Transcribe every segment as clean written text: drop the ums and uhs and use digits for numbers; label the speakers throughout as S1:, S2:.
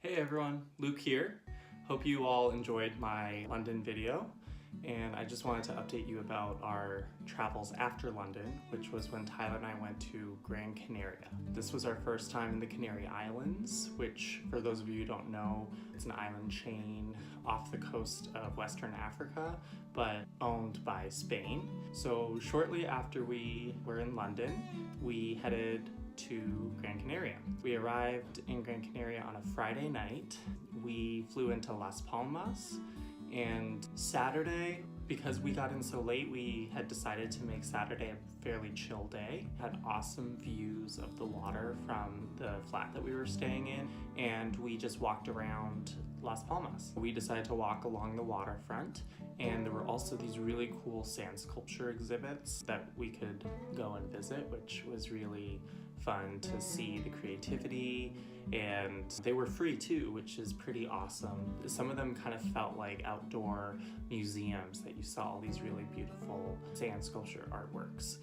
S1: Hey everyone, Luke here. Hope you all enjoyed my London video, and I just wanted to update you about our travels after London, which was when Tyler and I went to Gran Canaria. This was our first time in the Canary Islands, which for those of you who don't know, it's an island chain off the coast of Western Africa, but owned by Spain. So shortly after we were in London, we headed to Gran Canaria. We arrived in Gran Canaria on a Friday night. We flew into Las Palmas, and Saturday, because we got in so late, we had decided to make Saturday a fairly chill day. Had awesome views of the water from the flat that we were staying in, and we just walked around Las Palmas. We decided to walk along the waterfront, and there were also these really cool sand sculpture exhibits that we could go and visit, which was really fun to see the creativity, and they were free too, which is pretty awesome. Some of them kind of felt like outdoor museums that you saw all these really beautiful sand sculpture artworks.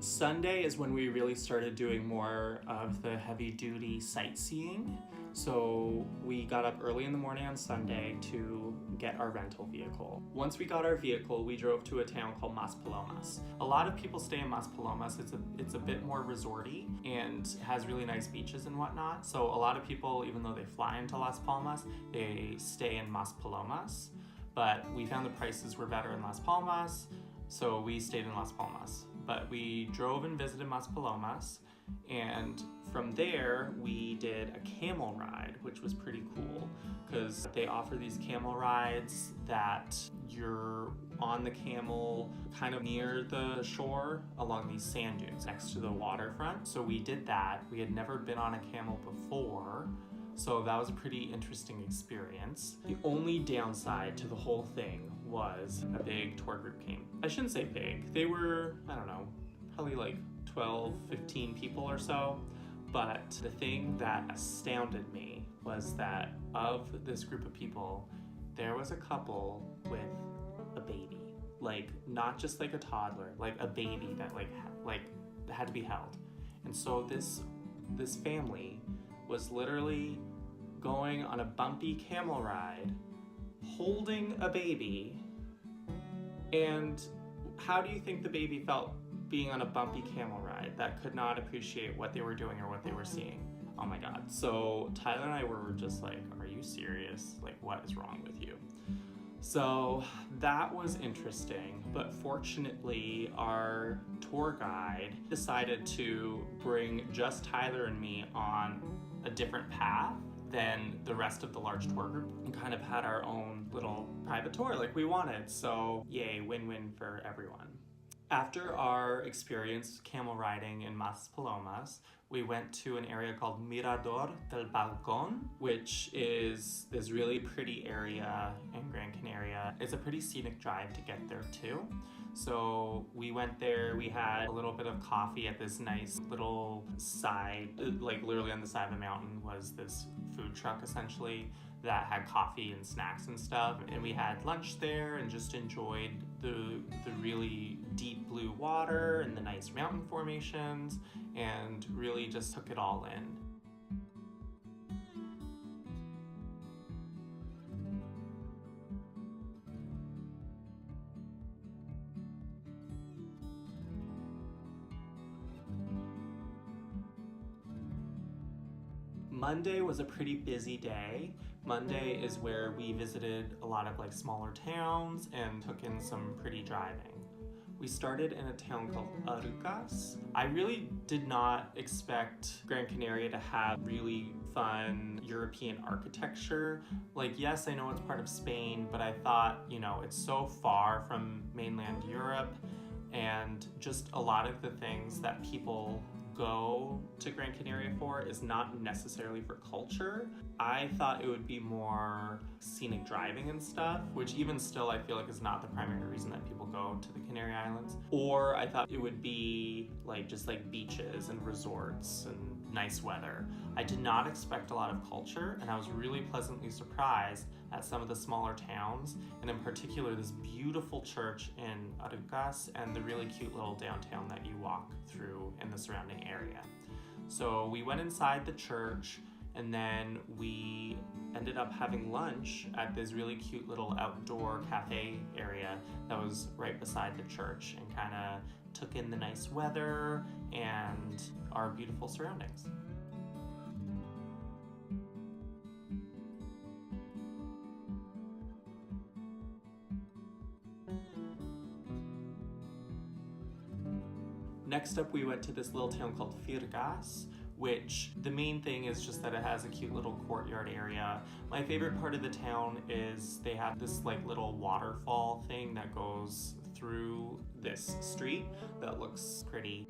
S1: Sunday is when we really started doing more of the heavy-duty sightseeing. So we got up early in the morning on Sunday to get our rental vehicle. Once we got our vehicle, we drove to a town called Maspalomas. A lot of people stay in Maspalomas. It's a bit more resorty and has really nice beaches and whatnot. So a lot of people, even though they fly into Las Palmas, they stay in Maspalomas. But we found the prices were better in Las Palmas, so we stayed in Las Palmas. But we drove and visited Maspalomas, and from there we did a camel ride, which was pretty cool because they offer these camel rides that you're on the camel kind of near the shore along these sand dunes next to the waterfront. So we did that. We had never been on a camel before, so that was a pretty interesting experience. The only downside to the whole thing was a big tour group came. I shouldn't say big. They were, I don't know, probably like 12, 15 people or so. But the thing that astounded me was that of this group of people, there was a couple with a baby. Like, not just like a toddler, like a baby that like had to be held. And so this family was literally going on a bumpy camel ride, holding a baby. And how do you think the baby felt being on a bumpy camel ride that could not appreciate what they were doing or what they were seeing? Oh my God. So Tyler and I were just like, are you serious? Like, what is wrong with you? So that was interesting, but fortunately our tour guide decided to bring just Tyler and me on a different path than the rest of the large tour group and kind of had our own little private tour like we wanted. So yay, win-win for everyone. After our experience camel riding in Maspalomas, we went to an area called Mirador del Balcon, which is this really pretty area in Gran Canaria. It's a pretty scenic drive to get there too. So we went there, we had a little bit of coffee at this nice little side, like literally on the side of a mountain was this food truck essentially that had coffee and snacks and stuff. And we had lunch there and just enjoyed the really deep blue water and the nice mountain formations and really just took it all in. Monday was a pretty busy day. Monday is where we visited a lot of like smaller towns and took in some pretty driving. We started in a town called Arucas. I really did not expect Gran Canaria to have really fun European architecture. Like, yes, I know it's part of Spain, but I thought, you know, it's so far from mainland Europe, and just a lot of the things that people go to Gran Canaria for is not necessarily for culture. I thought it would be more scenic driving and stuff, which even still I feel like is not the primary reason that people go to the Canary Islands. Or I thought it would be like just like beaches and resorts and nice weather. I did not expect a lot of culture, and I was really pleasantly surprised at some of the smaller towns, and in particular this beautiful church in Arucas and the really cute little downtown that you walk through in the surrounding area. So we went inside the church, and then we ended up having lunch at this really cute little outdoor cafe area that was right beside the church, and kind of took in the nice weather and our beautiful surroundings. Next up, we went to this little town called Firgas, which the main thing is just that it has a cute little courtyard area. My favorite part of the town is they have this like little waterfall thing that goes through this street that looks pretty.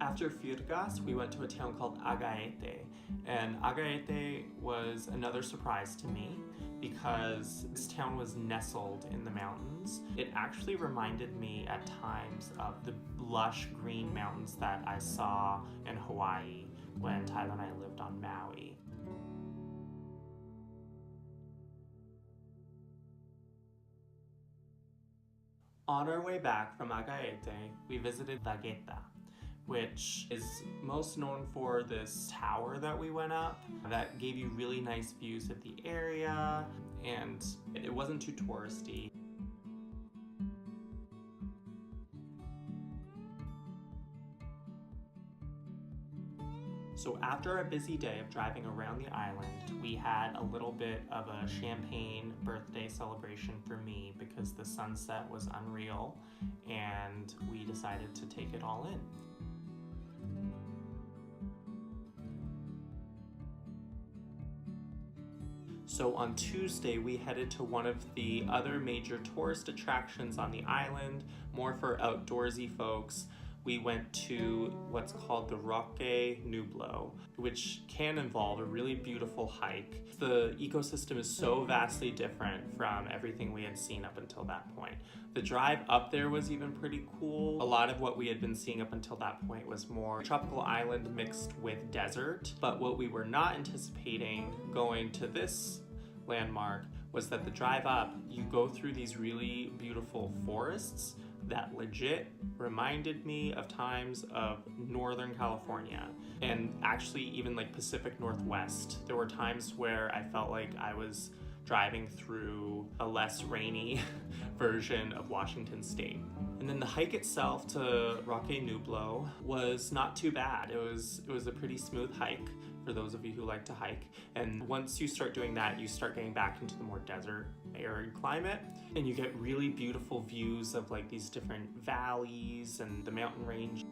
S1: After Firgas, we went to a town called Agaete, and Agaete was another surprise to me because this town was nestled in the mountains. It actually reminded me at times of the lush green mountains that I saw in Hawaii when Tyler and I lived on Maui. On our way back from Agaete, we visited Vageta, which is most known for this tower that we went up that gave you really nice views of the area, and it wasn't too touristy. So after a busy day of driving around the island, we had a little bit of a champagne birthday celebration for me because the sunset was unreal, and we decided to take it all in. So on Tuesday, we headed to one of the other major tourist attractions on the island, more for outdoorsy folks. We went to what's called the Roque Nublo, which can involve a really beautiful hike. The ecosystem is so vastly different from everything we had seen up until that point. The drive up there was even pretty cool. A lot of what we had been seeing up until that point was more tropical island mixed with desert, but what we were not anticipating going to this landmark was that the drive up, you go through these really beautiful forests that legit reminded me of times of Northern California, and actually even like Pacific Northwest. There were times where I felt like I was driving through a less rainy version of Washington State. And then the hike itself to Roque Nublo was not too bad. It was a pretty smooth hike for those of you who like to hike. And once you start doing that, you start getting back into the more desert, arid climate, and you get really beautiful views of like these different valleys and the mountain range.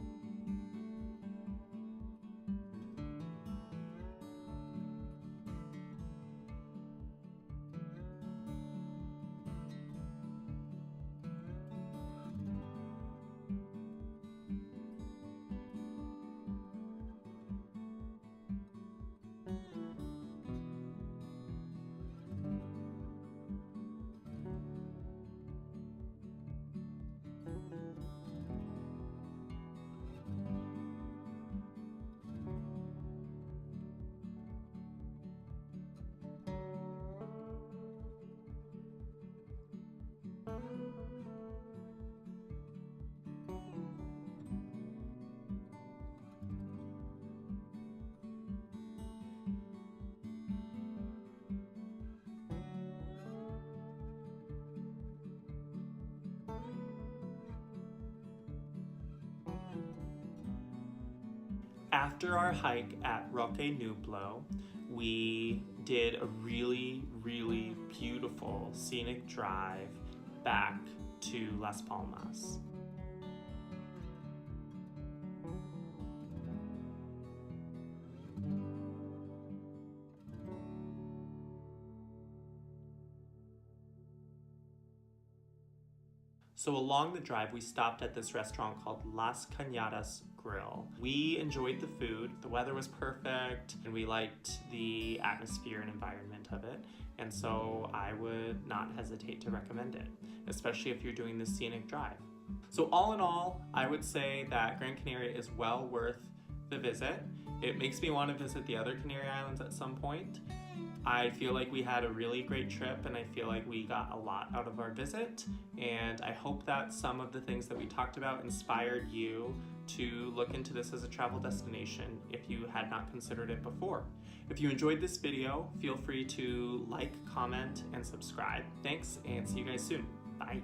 S1: After our hike at Roque Nublo, we did a really, really beautiful scenic drive back to Las Palmas. So along the drive, we stopped at this restaurant called Las Cañadas Grill. We enjoyed the food, the weather was perfect, and we liked the atmosphere and environment of it. And so I would not hesitate to recommend it, especially if you're doing the scenic drive. So all in all, I would say that Gran Canaria is well worth the visit. It makes me want to visit the other Canary Islands at some point. I feel like we had a really great trip and I feel like we got a lot out of our visit, and I hope that some of the things that we talked about inspired you to look into this as a travel destination if you had not considered it before. If you enjoyed this video, feel free to like, comment, and subscribe. Thanks, and see you guys soon. Bye.